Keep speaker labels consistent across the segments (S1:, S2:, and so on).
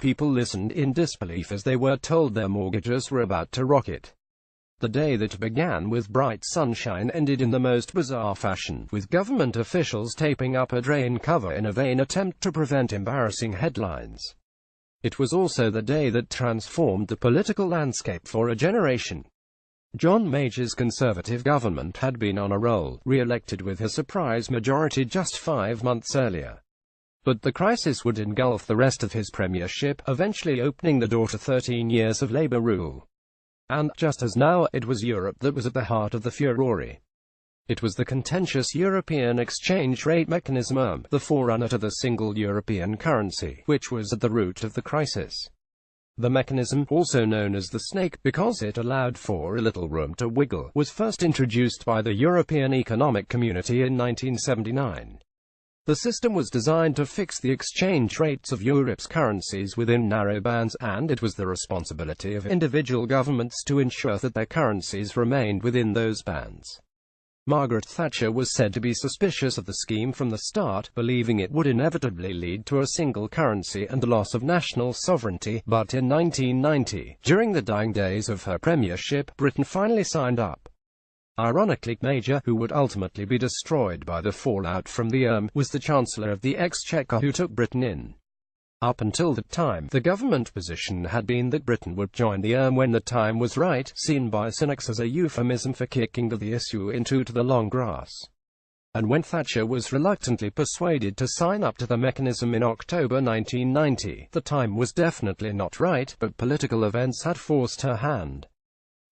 S1: People listened in disbelief as they were told their mortgages were about to rocket. The day that began with bright sunshine ended in the most bizarre fashion, with government officials taping up a drain cover in a vain attempt to prevent embarrassing headlines. It was also the day that transformed the political landscape for a generation. John Major's Conservative government had been on a roll, re-elected with a surprise majority just 5 months earlier. But the crisis would engulf the rest of his premiership, eventually opening the door to 13 years of Labour rule. And, just as now, it was Europe that was at the heart of the furore. It was the contentious European exchange rate mechanism, the forerunner to the single European currency, which was at the root of the crisis. The mechanism, also known as the snake, because it allowed for a little room to wiggle, was first introduced by the European Economic Community in 1979. The system was designed to fix the exchange rates of Europe's currencies within narrow bands, and it was the responsibility of individual governments to ensure that their currencies remained within those bands. Margaret Thatcher was said to be suspicious of the scheme from the start, believing it would inevitably lead to a single currency and the loss of national sovereignty, but in 1990, during the dying days of her premiership, Britain finally signed up. Ironically, Major, who would ultimately be destroyed by the fallout from the was the Chancellor of the Exchequer who took Britain in. Up until that time, the government position had been that Britain would join the when the time was right, seen by cynics as a euphemism for kicking the issue into the long grass. And when Thatcher was reluctantly persuaded to sign up to the mechanism in October 1990, the time was definitely not right, but political events had forced her hand.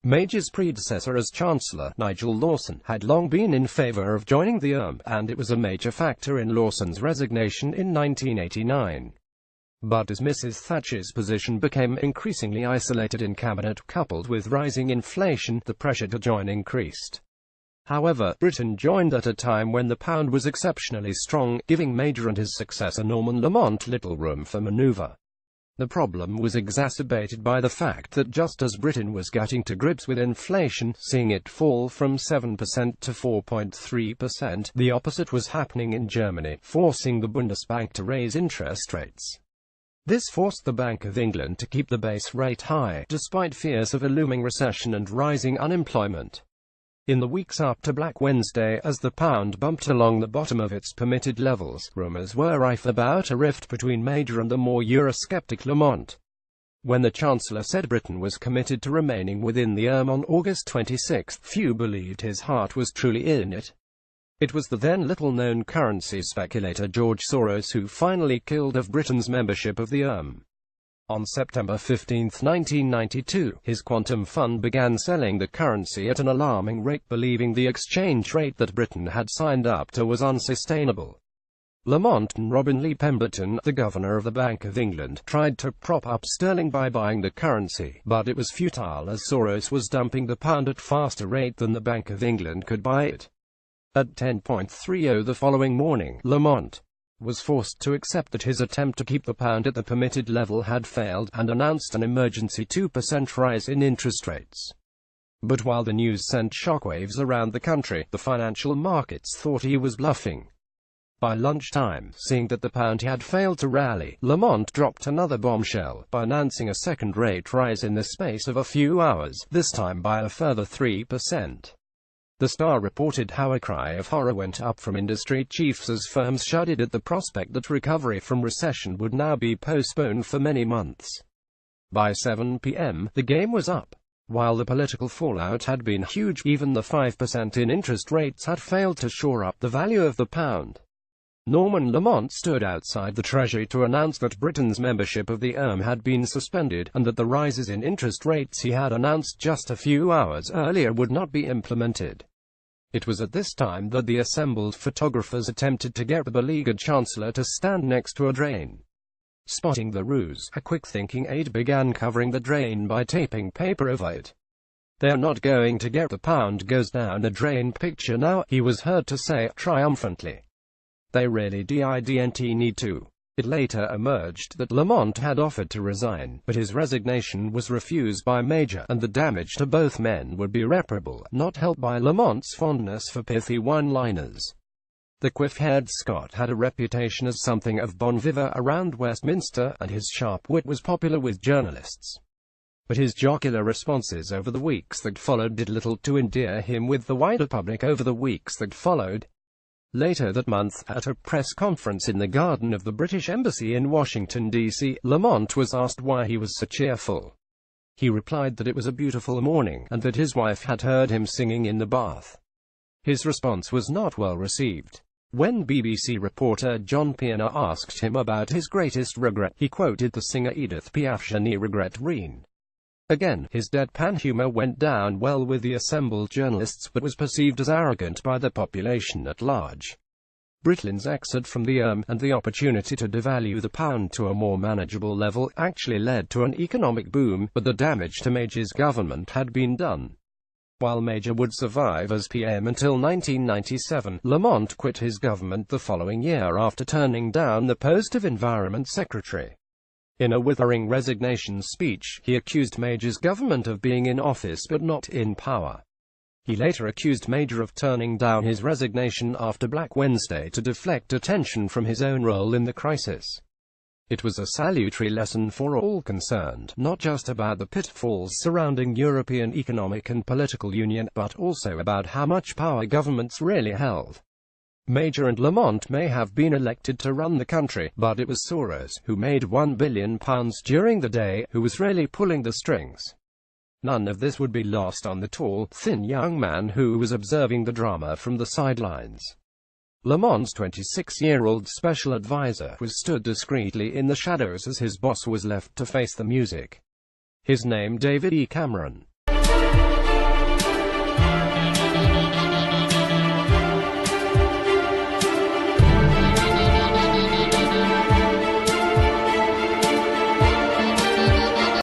S1: Major's predecessor as Chancellor, Nigel Lawson, had long been in favour of joining the and it was a major factor in Lawson's resignation in 1989. But as Mrs. Thatcher's position became increasingly isolated in cabinet, coupled with rising inflation, the pressure to join increased. However, Britain joined at a time when the pound was exceptionally strong, giving Major and his successor Norman Lamont little room for manoeuvre. The problem was exacerbated by the fact that just as Britain was getting to grips with inflation, seeing it fall from 7% to 4.3%, the opposite was happening in Germany, forcing the Bundesbank to raise interest rates. This forced the Bank of England to keep the base rate high, despite fears of a looming recession and rising unemployment. In the weeks up to Black Wednesday, as the pound bumped along the bottom of its permitted levels, rumours were rife about a rift between Major and the more Eurosceptic Lamont. When the Chancellor said Britain was committed to remaining within the on August 26, few believed his heart was truly in it. It was the then little-known currency speculator George Soros who finally killed off Britain's membership of the On September 15, 1992, his quantum fund began selling the currency at an alarming rate, believing the exchange rate that Britain had signed up to was unsustainable. Lamont and Robin Lee Pemberton, the governor of the Bank of England, tried to prop up sterling by buying the currency, but it was futile as Soros was dumping the pound at faster rate than the Bank of England could buy it. At 10.30 the following morning, Lamont was forced to accept that his attempt to keep the pound at the permitted level had failed, and announced an emergency 2% rise in interest rates. But while the news sent shockwaves around the country, the financial markets thought he was bluffing. By lunchtime, seeing that the pound had failed to rally, Lamont dropped another bombshell, by announcing a second rate rise in the space of a few hours, this time by a further 3%. The Star reported how a cry of horror went up from industry chiefs as firms shuddered at the prospect that recovery from recession would now be postponed for many months. By 7 p.m., the game was up. While the political fallout had been huge, even the 5% in interest rates had failed to shore up the value of the pound. Norman Lamont stood outside the Treasury to announce that Britain's membership of the had been suspended, and that the rises in interest rates he had announced just a few hours earlier would not be implemented. It was at this time that the assembled photographers attempted to get the beleaguered Chancellor to stand next to a drain. Spotting the ruse, a quick-thinking aide began covering the drain by taping paper over it. "They're not going to get the pound goes down the drain picture now," he was heard to say, triumphantly. "They really didn't need to." It later emerged that Lamont had offered to resign, but his resignation was refused by Major, and the damage to both men would be irreparable, not helped by Lamont's fondness for pithy one-liners. The quiff-haired Scot had a reputation as something of bon vivant around Westminster, and his sharp wit was popular with journalists. But his jocular responses over the weeks that followed did little to endear him with the wider public over the weeks that followed. Later that month, at a press conference in the garden of the British Embassy in Washington, D.C., Lamont was asked why he was so cheerful. He replied that it was a beautiful morning, and that his wife had heard him singing in the bath. His response was not well received. When BBC reporter John Pierna asked him about his greatest regret, he quoted the singer Edith Piaf's "Je ne regrette rien." Again, his deadpan humor went down well with the assembled journalists, but was perceived as arrogant by the population at large. Britain's exit from the and the opportunity to devalue the pound to a more manageable level actually led to an economic boom, but the damage to Major's government had been done. While Major would survive as PM until 1997, Lamont quit his government the following year after turning down the post of Environment Secretary. In a withering resignation speech, he accused Major's government of being in office but not in power. He later accused Major of turning down his resignation after Black Wednesday to deflect attention from his own role in the crisis. It was a salutary lesson for all concerned, not just about the pitfalls surrounding European economic and political union, but also about how much power governments really held. Major and Lamont may have been elected to run the country, but it was Soros, who made £1 billion during the day, who was really pulling the strings. None of this would be lost on the tall, thin young man who was observing the drama from the sidelines. Lamont's 26-year-old special advisor was stood discreetly in the shadows as his boss was left to face the music. His name David E. Cameron.